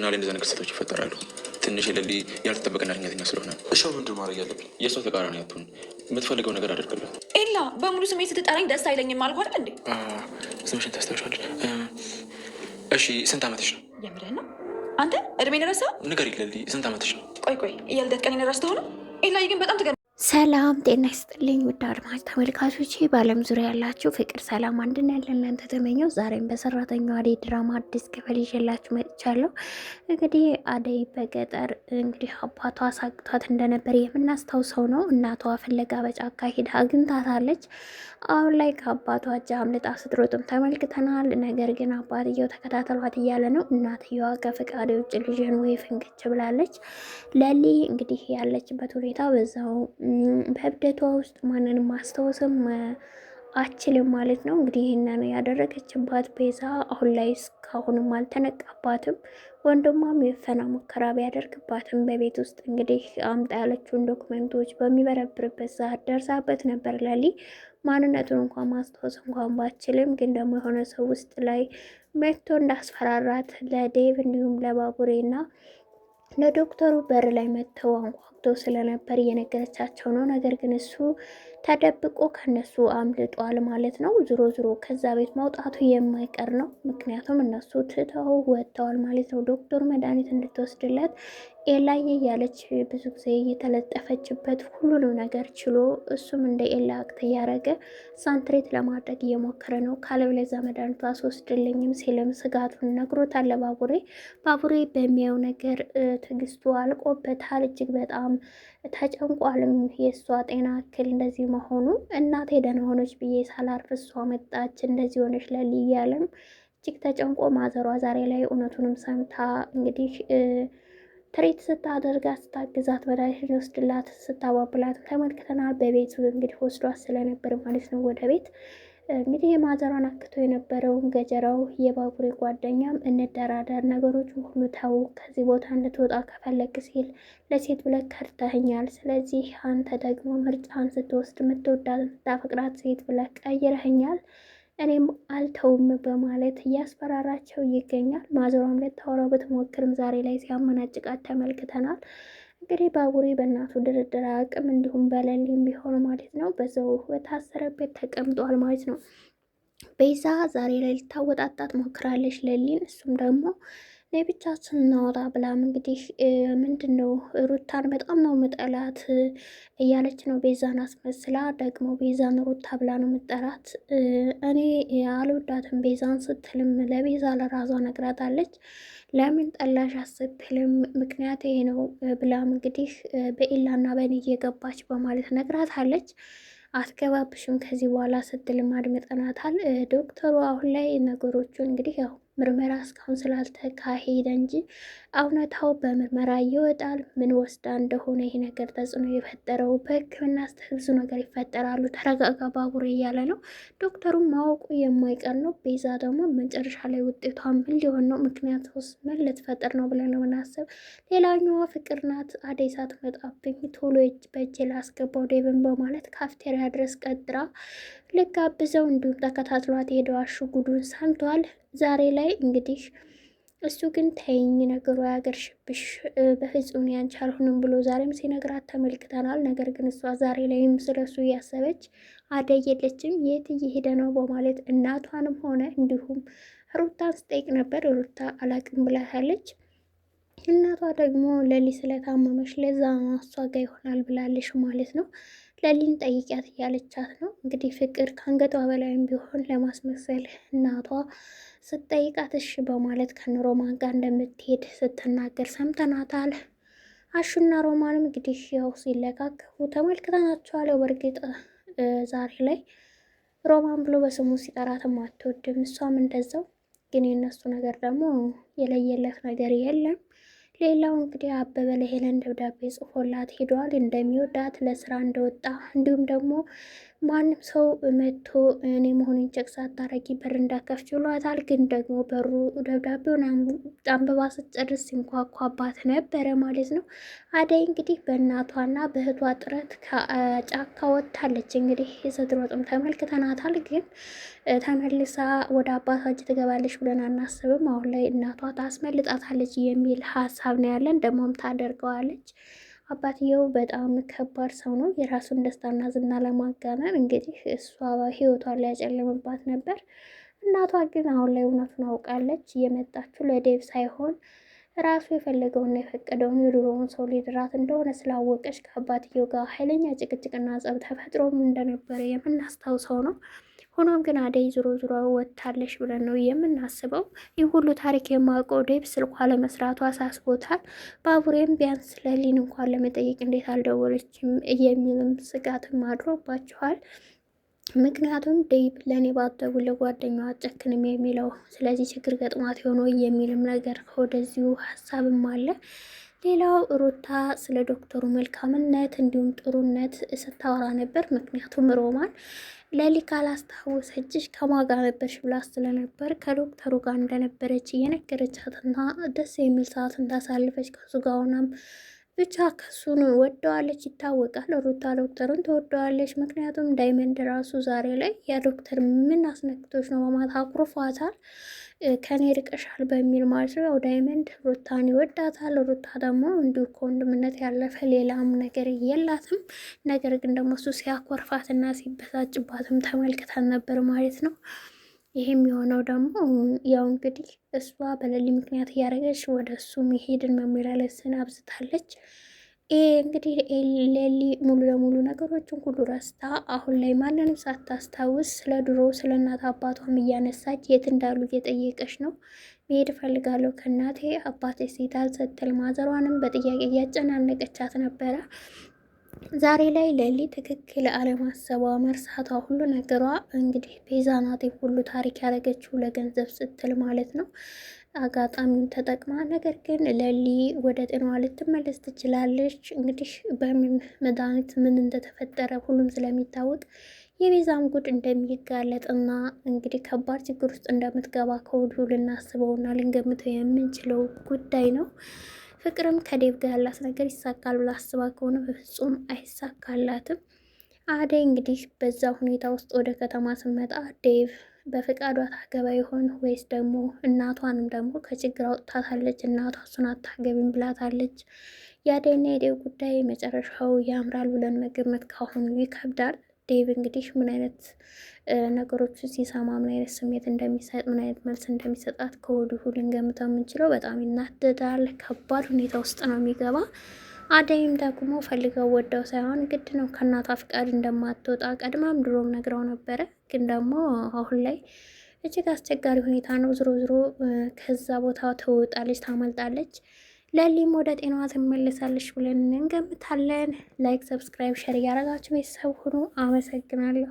ላይ እንደዛ ነገር ክስተቶች ይፈጠራሉ። ትንሽ ለሊ ያልተጠበቀና ድንገተኛ ስለሆነ እሻው ምንድን ማድረግ ያለብኝ? የእሷ ተቃራኒ አትሁን። የምትፈልገው ነገር አደርግልህ። ኤላ በሙሉ ስሜት ስትጠራኝ ደስ አይለኝም አልኩ አይደል እንዴ? ስምሽን ታስታውሻለሽ? እሺ ስንት ዓመትሽ ነው? የምርህን ነው አንተ? እድሜን ረሳኸው? ንገሪኝ ለሊ፣ ስንት ዓመትሽ ነው? ቆይ የልደት ቀኔን ረስተኸው ነው? ኤላዬ ግን በጣም ሰላም ጤና ይስጥልኝ ውድ አድማጭ ተመልካቾች፣ በዓለም ዙሪያ ያላችሁ ፍቅር፣ ሰላም፣ አንድነት ለእናንተ ተመኘው። ዛሬም በሰራተኛዋ አደይ ድራማ አዲስ ክፍል ይዤላችሁ መጥቻለሁ። እንግዲህ አደይ በገጠር እንግዲህ አባቷ አሳግቷት እንደነበር የምናስታውሰው ነው። እናቷ ፍለጋ በጫካ ሄዳ አግኝታታለች። አሁን ላይ ከአባቷ እጅ አምልጣ ስትሮጥም ተመልክተናል። ነገር ግን አባትየው ተከታተሏት እያለ ነው። እናትየዋ ከፍቃድ ውጭ ልጅን ወይ ፍንክች ብላለች። ለሊ እንግዲህ ያለችበት ሁኔታ በዛው በእብደቷ ውስጥ ማንንም ማስታወስም አችልም ማለት ነው። እንግዲህ ይህንን ያደረገችባት ቤዛ አሁን ላይ እስካሁንም አልተነቃባትም። ወንድሟም የፈና ሙከራ ቢያደርግባትም በቤት ውስጥ እንግዲህ አምጣ ያለችውን ዶክመንቶች በሚበረብርበት ሰዓት ደርሳበት ነበር። ለሊ ማንነቱን እንኳን ማስታወስ እንኳን ባችልም ግን ደግሞ የሆነ ሰው ውስጥ ላይ መጥቶ እንዳስፈራራት ለዴቭ እንዲሁም ለባቡሬና ለዶክተሩ በር ላይ መጥተው አንኳኩተው ስለነበር እየነገረቻቸው ነው። ነገር ግን እሱ ተደብቆ ከነሱ አምልጧል ማለት ነው። ዞሮ ዞሮ ከዛ ቤት መውጣቱ የማይቀር ነው። ምክንያቱም እነሱ ትተው ወጥተዋል ማለት ነው። ዶክተሩ መድኃኒት እንድትወስድለት ኤላዬ እያለች ብዙ ጊዜ እየተለጠፈችበት ሁሉንም ነገር ችሎ እሱም እንደ ኤላ አክት እያደረገ ሳንትሬት ለማድረግ እየሞከረ ነው። ካለበለዚያ መድኃኒቱ አስወስድልኝም ሲልም ስጋቱን ነግሮታል ለባቡሬ። ባቡሬ በሚያየው ነገር ትዕግስቱ አልቆበታል። እጅግ በጣም ተጨንቋልም። የእሷ ጤና እክል እንደዚህ መሆኑ እናቴ ደህና ሆነች ብዬ ሳላርፍ እሷ መጣች እንደዚህ ሆነች ለሊ እያለም እጅግ ተጨንቆ ማዘሯ ዛሬ ላይ እውነቱንም ሰምታ እንግዲህ ትሬት ስታደርጋት ስታግዛት መድኃኒት ወስድላት ስታባብላት ተመልክተናል። በቤቱ እንግዲህ ወስዷት ስለነበር ማለት ነው ወደ ቤት እንግዲህ የማዘሯን አክቶ የነበረውን ገጀራው የባቡሬ ጓደኛም እንደራደር፣ ነገሮችን ሁሉ ተው፣ ከዚህ ቦታ እንድትወጣ ከፈለግ ሲል ለሴት ብለህ ከድተኸኛል። ስለዚህ አንተ ደግሞ ምርጫን ስትወስድ የምትወዳት የምታፈቅራት ሴት ብለህ ቀይረኸኛል፣ እኔም አልተውም በማለት እያስፈራራቸው ይገኛል። ማዘሯም ልታወራው ብትሞክርም ዛሬ ላይ ሲያመናጭቃት ተመልክተናል። እንግዲህ ባቡሬ በእናቱ ድርድር አቅም እንዲሁም በሌሊም ቢሆን ማለት ነው በዛው በታሰረበት ተቀምጧል ማለት ነው። ቤዛ ዛሬ ላይ ልታወጣጣት ሞክራለች ሌሊን። እሱም ደግሞ ለብቻችን እናወጣ ብላም እንግዲህ ምንድን ነው ሩታን በጣም ነው ምጠላት እያለች ነው ቤዛን አስመስላ። ደግሞ ቤዛን ሩታ ብላ ነው ምጠራት። እኔ አልወዳትም ቤዛን ስትልም ለቤዛ ለራሷ ነግራታለች። ለምን ጠላሽ ስትልም ምክንያት ይሄ ነው ብላም እንግዲህ በኤላና በእኔ እየገባች በማለት ነግራታለች። አትገባብሽም ከዚህ በኋላ ስትልም አድምጠናታል። ዶክተሩ አሁን ላይ ነገሮቹን እንግዲህ ያው ምርመራ እስካሁን ስላልተካሄደ እንጂ እውነታው በምርመራ ይወጣል። ምን ወስዳ እንደሆነ ይሄ ነገር ተጽዕኖ የፈጠረው በሕክምና ብዙ ነገር ይፈጠራሉ። ተረጋጋ ባቡሬ እያለ ነው። ዶክተሩም ማወቁ የማይቀር ነው። ቤዛ ደግሞ መጨረሻ ላይ ውጤቷ ምን ሊሆን ነው? ምክንያቱስ ምን ልትፈጠር ነው ብለን ነው ምናስብ። ሌላኛዋ ፍቅር ናት። አደይ ሳትመጣብኝ ቶሎ እጅ በእጅ ላስገባው ዴቭን በማለት ካፍቴሪያ ድረስ ቀጥራ ልጋብዘው እንዲሁም ተከታትሏት ሄደው አሽጉዱን ሰምቷል። ዛሬ ላይ እንግዲህ እሱ ግን ተይኝ ነገሩ ያገርሽብሽ በፍጹም ያንቺ አልሆንም ብሎ ዛሬም ሲነግራት ተመልክተናል። ነገር ግን እሷ ዛሬ ላይም ስለሱ እያሰበች አደይ የለችም የት እየሄደ ነው በማለት እናቷንም ሆነ እንዲሁም ሩታን ስጠይቅ ነበር። ሩታ አላቅም ብላታለች። እናቷ ደግሞ ለሊ ስለታመመች ለዛ እሷ ጋ ይሆናል ብላለች ማለት ነው። ለሊን ጠይቂያት እያለቻት ነው እንግዲህ ፍቅር ከአንገቷ በላይም ቢሆን ለማስመሰል እናቷ ስትጠይቃት እሺ በማለት ከሮማን ጋር እንደምትሄድ ስትናገር ሰምተናታል። አሹና ሮማንም እንግዲህ ያው ሲለቃቀፉ ተመልክተናቸዋል። በእርግጥ ዛሬ ላይ ሮማን ብሎ በስሙ ሲጠራትም አትወድም፣ እሷም እንደዛው። ግን የነሱ ነገር ደግሞ የለየለት ነገር የለም። ሌላው እንግዲህ አበበ ለሄለን ደብዳቤ ጽፎላት ሄዷል። እንደሚወዳት ለስራ እንደወጣ እንዲሁም ደግሞ ማንም ሰው መጥቶ እኔ መሆኑን ቼክ ሳታረጊ በር እንዳከፍች ብሏታል። ግን ደግሞ በሩ ደብዳቤውን አንብባ ስትጨርስ ሲንኳኳባት ነበረ ማለት ነው። አደይ እንግዲህ በእናቷና በእህቷ ጥረት ከጫካ ወጥታለች። እንግዲህ ስትሮጥም ተመልክተናታል። ግን ተመልሳ ወደ አባቷ እጅ ትገባለች ብለን አናስብም። አሁን ላይ እናቷ ታስመልጣታለች የሚል ሀሳብ ነው ያለን። ደግሞም ታደርገዋለች። አባትየው በጣም ከባድ ሰው ነው። የራሱን ደስታና ዝና ለማጋነን እንግዲህ እሷ ህይወቷን ሊያጨልምባት ነበር። እናቷ ግን አሁን ላይ እውነቱን አውቃለች። የመጣችው ለዴቭ ሳይሆን ራሱ የፈለገውና የፈቀደውን የድሮውን ሰው ሊድራት እንደሆነ ስላወቀች ከአባትየው ጋር ኃይለኛ ጭቅጭቅና ጸብ ተፈጥሮም እንደነበረ የምናስታውሰው ነው። ሆኖም ግን አደይ ዞሮ ዞሮ ወጥታለች ብለን ነው የምናስበው። ይህ ሁሉ ታሪክ የማውቀው ዴቭ ስልኳ ለመስራቱ አሳስቦታል። ባቡሬም ቢያንስ ለሊን እንኳን ለመጠየቅ እንዴት አልደወለችም የሚልም ስጋትም አድሮባቸዋል። ምክንያቱም ዴቭ ለእኔ ባተቡ ለጓደኛዋ አጨክንም የሚለው ስለዚህ ችግር ገጥሟት የሆነ የሚልም ነገር ከወደዚሁ ሀሳብም አለ። ሌላው ሩታ ስለ ዶክተሩ መልካምነት እንዲሁም ጥሩነት ስታወራ ነበር። ምክንያቱም ሮማን ለሊ ካላስታወሰችሽ ከማጋ ነበርሽ ብላ ስለነበር ከዶክተሩ ጋር እንደነበረች እየነገረቻትና ደስ የሚል ሰዓት እንዳሳልፈች ከሱ ጋር ሆናም ብቻ ከሱን ወደዋለች ይታወቃል። ሩታ ዶክተሩን ትወደዋለች። ምክንያቱም ዳይመንድ ራሱ ዛሬ ላይ ያ ዶክተር ምን አስነክቶች ነው በማለት አኩርፏታል። ከኔ ርቀሻል በሚል ማለት ነው። ያው ዳይመንድ ሩታን ይወዳታል። ሩታ ደግሞ እንዲሁ ከወንድምነት ያለፈ ሌላም ነገር የላትም። ነገር ግን ደግሞ እሱ ሲያኮርፋትና ሲበሳጭባትም ተመልክተን ነበር ማለት ነው። ይህም የሆነው ደግሞ ያው እንግዲህ እሷ በሌሊ ምክንያት እያደረገች ወደ እሱ መሄድን መመላለስን አብዝታለች። ይሄ እንግዲህ ሌሊ ሙሉ ለሙሉ ነገሮችን ሁሉ ረስታ አሁን ላይ ማንንም ሳታስታውስ ስለ ድሮ ስለ እናት አባቷም እያነሳች የት እንዳሉ እየጠየቀች ነው። መሄድ እፈልጋለሁ ከእናቴ አባቴ ሴታል ስትል ማዘሯንም በጥያቄ እያጨናነቀቻት ነበረ። ዛሬ ላይ ሌሊ ትክክል አለማሰቧ መርሳቷ ሁሉ ነገሯ እንግዲህ ቤዛ ናት ሁሉ ታሪክ ያደረገችው ለገንዘብ ስትል ማለት ነው። አጋጣሚውን ተጠቅማ ነገር ግን ሌሊ ወደ ጤናዋ ልትመለስ ትችላለች። እንግዲህ በምን መድኃኒት ምን እንደተፈጠረ ሁሉም ስለሚታወቅ የቤዛም ጉድ እንደሚጋለጥና እንግዲህ ከባድ ችግር ውስጥ እንደምትገባ ከወዲሁ ልናስበውና ልንገምተው የምንችለው ጉዳይ ነው። ፍቅርም ከዴቭ ጋር ያላት ነገር ይሳካል ብላ አስባ ከሆነ በፍጹም አይሳካላትም። አደይ እንግዲህ በዛ ሁኔታ ውስጥ ወደ ከተማ ስመጣ ዴቭ በፈቃዷ ታገባ ይሆን ወይስ ደግሞ እናቷንም ደግሞ ከችግር አውጥታታለች። እናቷ እሱን አታገቢም ብላታለች። የአደይና የዴቭ ጉዳይ መጨረሻው ያምራል ብለን መገመት ካሁኑ ይከብዳል። ዴቭ እንግዲህ ምን አይነት ነገሮችን ሲሰማ ምን አይነት ስሜት እንደሚሰጥ ምን አይነት መልስ እንደሚሰጣት ከወዲሁ ልንገምተው የምንችለው በጣም ይናደዳል። ከባድ ሁኔታ ውስጥ ነው የሚገባ። አደይም ደግሞ ፈልገው ወደው ሳይሆን ግድ ነው ከእናቷ ፍቃድ እንደማትወጣ ቀድማም ድሮም ነግረው ነበረ። ግን ደግሞ አሁን ላይ እጅግ አስቸጋሪ ሁኔታ ነው። ዝሮ ዝሮ ከዛ ቦታ ትወጣለች፣ ታመልጣለች። ለሊም ወደ ጤናዋ ትመለሳለች ብለን እንገምታለን። ላይክ፣ ሰብስክራይብ፣ ሸር እያደረጋችሁ ቤተሰብ ሁኑ። አመሰግናለሁ።